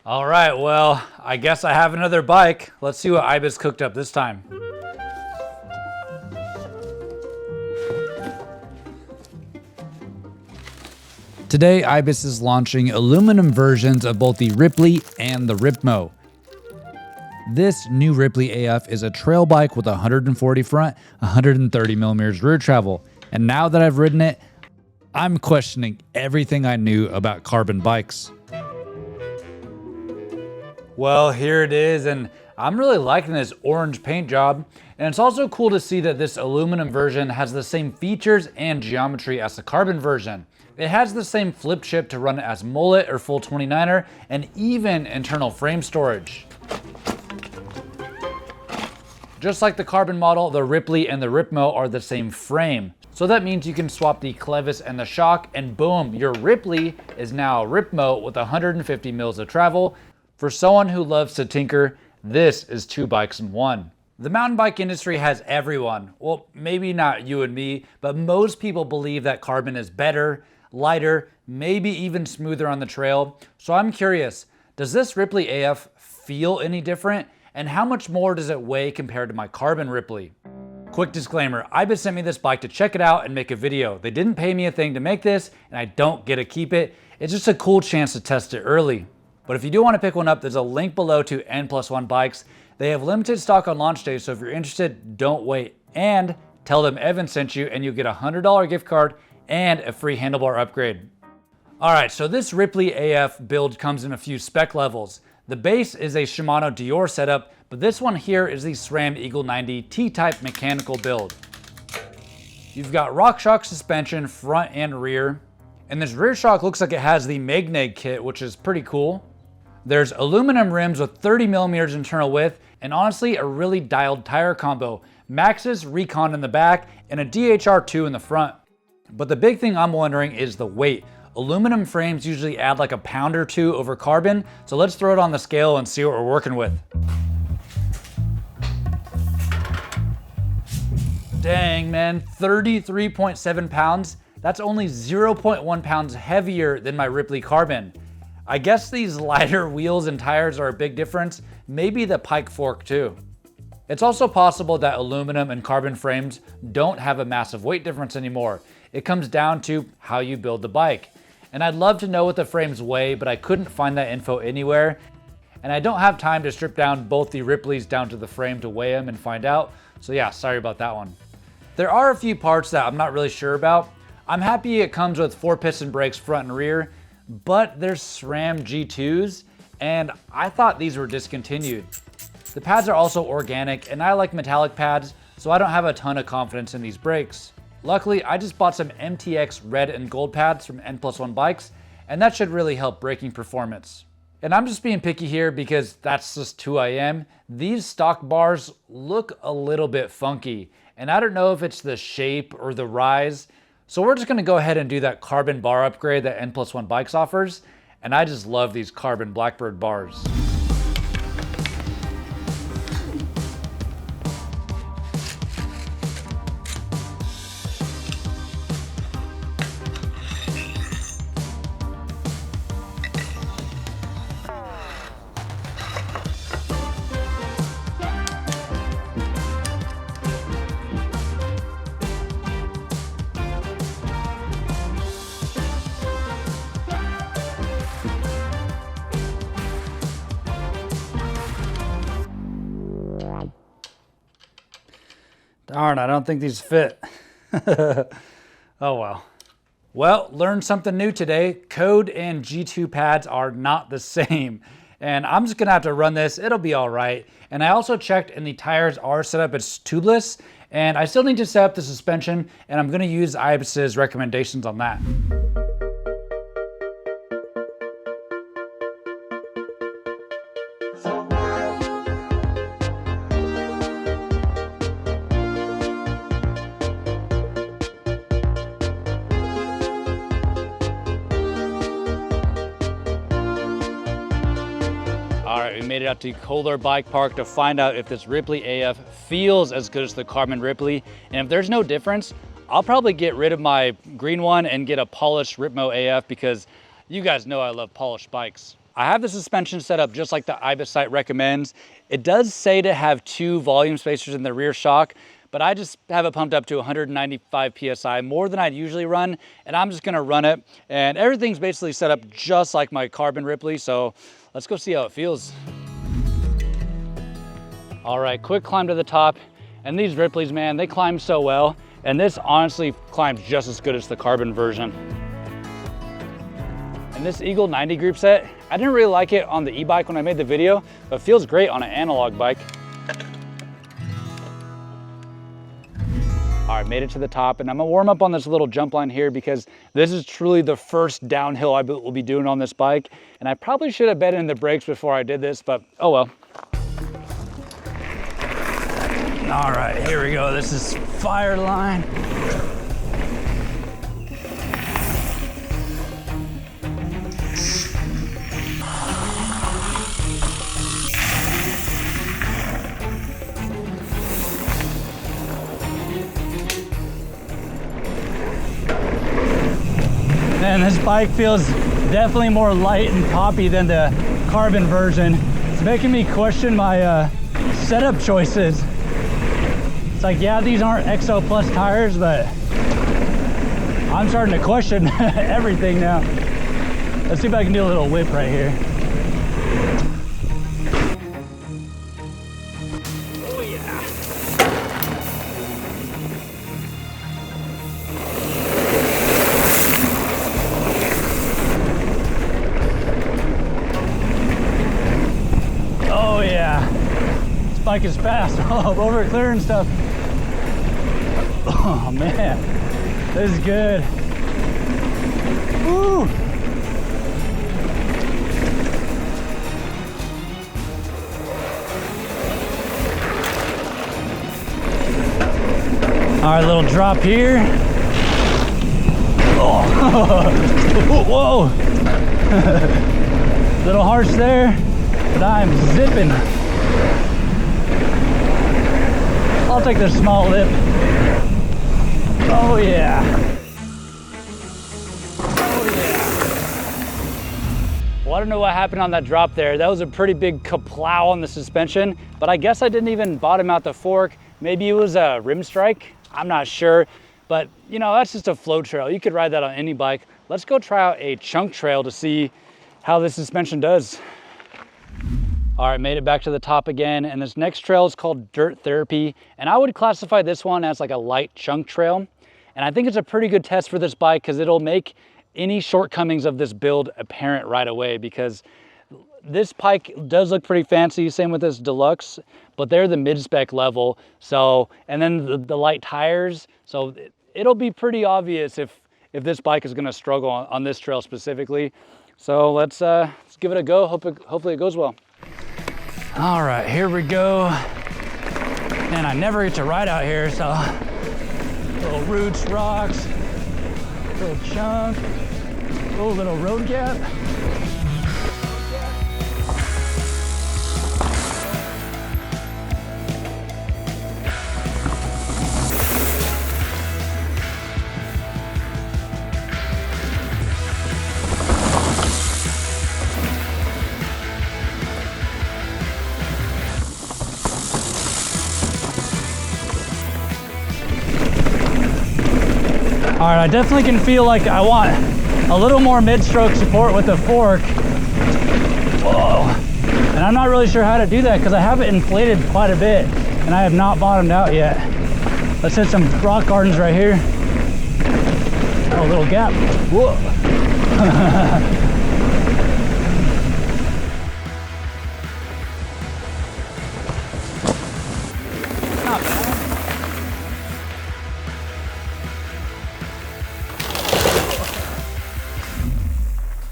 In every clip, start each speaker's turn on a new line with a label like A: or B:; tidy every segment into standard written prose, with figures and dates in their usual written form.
A: All right, well, I guess I have another bike. Let's see what Ibis cooked up this time. Today, Ibis is launching aluminum versions of both the Ripley and the Ripmo. This new Ripley AF is a trail bike with 140 front, 130 millimeters rear travel. And now that I've ridden it, I'm questioning everything I knew about carbon bikes. Well, here it is, and I'm really liking this orange paint job. And it's also cool to see that this aluminum version has the same features and geometry as the carbon version. It has the same flip chip to run it as mullet or full 29er, and even internal frame storage. Just like the carbon model, the Ripley and the Ripmo are the same frame. So that means you can swap the clevis and the shock, and boom, your Ripley is now a Ripmo with 150 mils of travel. For someone who loves to tinker, this is two bikes in one. The mountain bike industry has everyone, well, maybe not you and me, but most people believe that carbon is better, lighter, maybe even smoother on the trail. So I'm curious, does this Ripley AF feel any different? And how much more does it weigh compared to my carbon Ripley? Quick disclaimer, Ibis sent me this bike to check it out and make a video. They didn't pay me a thing to make this, and I don't get to keep it. It's just a cool chance to test it early. But if you do want to pick one up, there's a link below to N+1 Bikes. They have limited stock on launch day, so if you're interested, don't wait. And tell them Evan sent you, and you'll get a $100 gift card and a free handlebar upgrade. All right, so this Ripley AF build comes in a few spec levels. The base is a Shimano Dior setup, but this one here is the SRAM Eagle 90 T-Type mechanical build. You've got RockShox suspension front and rear, and this rear shock looks like it has the Magneg kit, which is pretty cool. There's aluminum rims with 30 millimeters internal width, and honestly, a really dialed tire combo. Maxxis Recon in the back, and a DHR2 in the front. But the big thing I'm wondering is the weight. Aluminum frames usually add like a pound or two over carbon, so let's throw it on the scale and see what we're working with. Dang man, 33.7 pounds. That's only 0.1 pounds heavier than my Ripley Carbon. I guess these lighter wheels and tires are a big difference, maybe the pike fork too. It's also possible that aluminum and carbon frames don't have a massive weight difference anymore. It comes down to how you build the bike. And I'd love to know what the frames weigh, but I couldn't find that info anywhere. And I don't have time to strip down both the Ripleys down to the frame to weigh them and find out. So yeah, sorry about that one. There are a few parts that I'm not really sure about. I'm happy it comes with 4-piston brakes front and rear, but there's SRAM G2s, and I thought these were discontinued. The pads are also organic, and I like metallic pads, so I don't have a ton of confidence in these brakes. Luckily, I just bought some MTX red and gold pads from N+1 Bikes, and that should really help braking performance. And I'm just being picky here because that's just who I am. These stock bars look a little bit funky, and I don't know if it's the shape or the rise. So we're just gonna go ahead and do that carbon bar upgrade that N+1 Bikes offers, and I just love these carbon Blackbird bars. Darn, I don't think these fit. Oh well. Well, learned something new today. Code and G2 pads are not the same. And I'm just gonna have to run this, it'll be all right. And I also checked and the tires are set up as tubeless, and I still need to set up the suspension, and I'm gonna use Ibis's recommendations on that. All right, we made it out to Kohler Bike Park to find out if this Ripley AF feels as good as the Carbon Ripley. And if there's no difference, I'll probably get rid of my green one and get a polished Ripmo AF because you guys know I love polished bikes. I have the suspension set up just like the Ibis site recommends. It does say to have 2 volume spacers in the rear shock, but I just have it pumped up to 195 PSI, more than I'd usually run, and I'm just gonna run it. And everything's basically set up just like my Carbon Ripley, so let's go see how it feels. All right, quick climb to the top. And these Ripleys, man, they climb so well. And this honestly climbs just as good as the Carbon version. And this Eagle 90 group set, I didn't really like it on the e-bike when I made the video, but it feels great on an analog bike. All right, made it to the top, and I'm gonna warm up on this little jump line here because this is truly the first downhill I will be doing on this bike. And I probably should have bedded in the brakes before I did this, but oh well. All right, here we go. This is Fireline. Man, this bike feels definitely more light and poppy than the Carbon version. It's making me question my setup choices. It's like, yeah, these aren't XO Plus tires, but I'm starting to question everything now. Let's see if I can do a little whip right here. Oh yeah. Oh yeah. This bike is fast. Oh, over clearing stuff. Oh man, this is good. Woo! All right, little drop here. Oh, whoa! Little harsh there, but I'm zipping. I'll take the small lip. Oh yeah. Oh yeah. Well, I don't know what happened on that drop there. That was a pretty big kaplow on the suspension, but I guess I didn't even bottom out the fork. Maybe it was a rim strike. I'm not sure, but you know, that's just a flow trail. You could ride that on any bike. Let's go try out a chunk trail to see how the suspension does. All right, made it back to the top again, and this next trail is called Dirt Therapy, and I would classify this one as like a light chunk trail. And I think it's a pretty good test for this bike because it'll make any shortcomings of this build apparent right away, because this bike does look pretty fancy, same with this Deluxe, but they're the mid-spec level. So, and then the light tires, so it'll be pretty obvious if this bike is gonna struggle on this trail specifically. So let's give it a go, hopefully it goes well. All right, here we go. Man, I never get to ride out here, so little roots, rocks, little chunk, little road gap. All right, I definitely can feel like I want a little more mid-stroke support with the fork. Whoa. And I'm not really sure how to do that because I have it inflated quite a bit and I have not bottomed out yet. Let's hit some rock gardens right here. Oh, a little gap. Whoa. Not bad.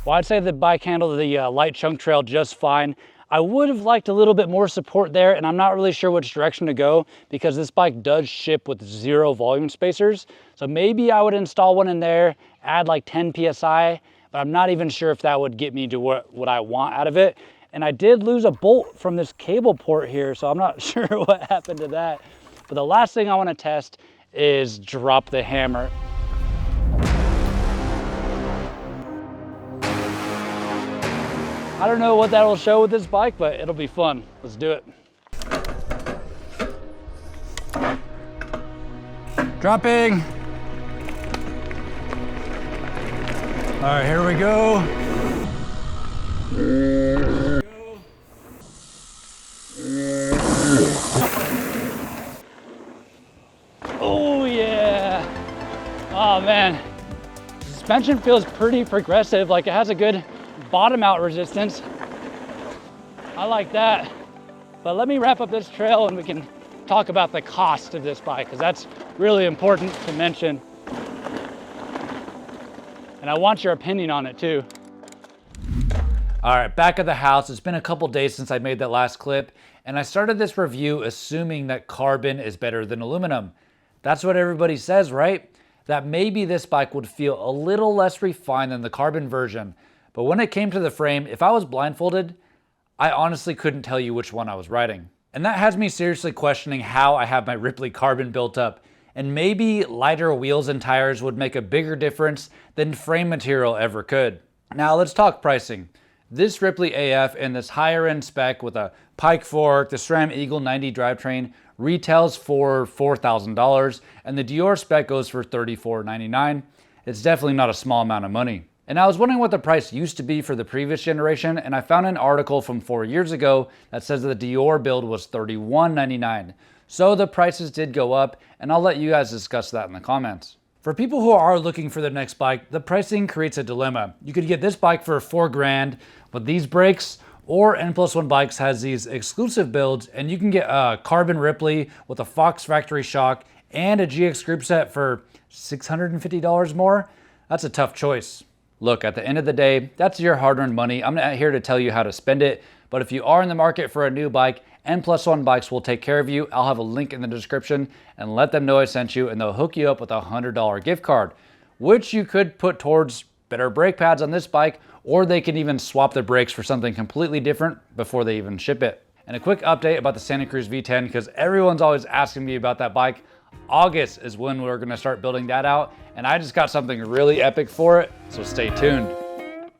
A: Well, I'd say the bike handled the light chunk trail just fine. I would have liked a little bit more support there, and I'm not really sure which direction to go because this bike does ship with 0 volume spacers. So maybe I would install one in there, add like 10 PSI, but I'm not even sure if that would get me to what I want out of it. And I did lose a bolt from this cable port here, so I'm not sure what happened to that. But the last thing I want to test is drop the hammer.
B: I don't know what that'll show with this bike, but it'll be fun. Let's do it. Dropping. All right, here we go. Oh yeah. Oh man. Suspension feels pretty progressive, like it has a good bottom out resistance. I like that. But let me wrap up this trail and we can talk about the cost of this bike, because that's really important to mention. And I want your opinion on it too.
A: All right, back at the house. It's been a couple days since I made that last clip, and I started this review assuming that carbon is better than aluminum. That's what everybody says, right? That maybe this bike would feel a little less refined than the carbon version. But when it came to the frame, if I was blindfolded, I honestly couldn't tell you which one I was riding. And that has me seriously questioning how I have my Ripley Carbon built up. And maybe lighter wheels and tires would make a bigger difference than frame material ever could. Now let's talk pricing. This Ripley AF in this higher end spec with a Pike fork, the SRAM Eagle 90 drivetrain retails for $4,000, and the Deore spec goes for $34.99. It's definitely not a small amount of money. And I was wondering what the price used to be for the previous generation, and I found an article from 4 years ago that says that the Deore build was $31.99. So the prices did go up, and I'll let you guys discuss that in the comments. For people who are looking for their next bike, the pricing creates a dilemma. You could get this bike for $4,000 with these brakes, or N+1 Bikes has these exclusive builds, and you can get a Carbon Ripley with a Fox factory shock and a GX group set for $650 more. That's a tough choice. Look, at the end of the day, that's your hard-earned money. I'm not here to tell you how to spend it, but if you are in the market for a new bike, N+1 Bikes will take care of you. I'll have a link in the description, and let them know I sent you, and they'll hook you up with a $100 gift card, which you could put towards better brake pads on this bike, or they can even swap the brakes for something completely different before they even ship it. And a quick update about the Santa Cruz V10, because everyone's always asking me about that bike. August is when we're gonna start building that out, and I just got something really epic for it, so stay tuned.